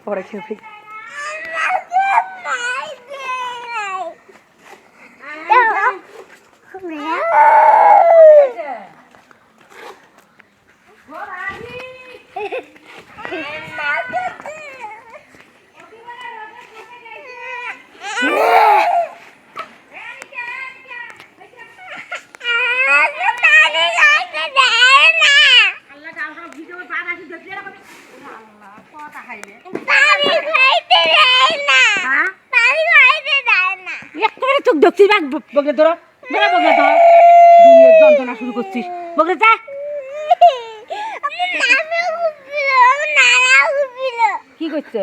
পরে খেয়ে চোখ দেখছিস বগলে ধরো বগলে ধর দুনিয়ার যন্ত্রণা শুরু করছিস বগলে যা কি করছে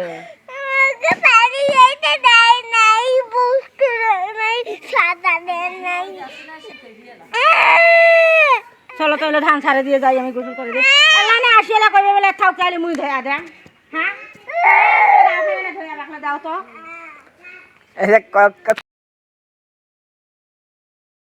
চলো তাহলে ধান ছাড়ে দিয়ে যাই আমি গোসল করে দিই আসিয়া করবে বলে থাও চাইলে মুই ধয়া দেন হ্যাঁ ধয়া রাখলে দাও তো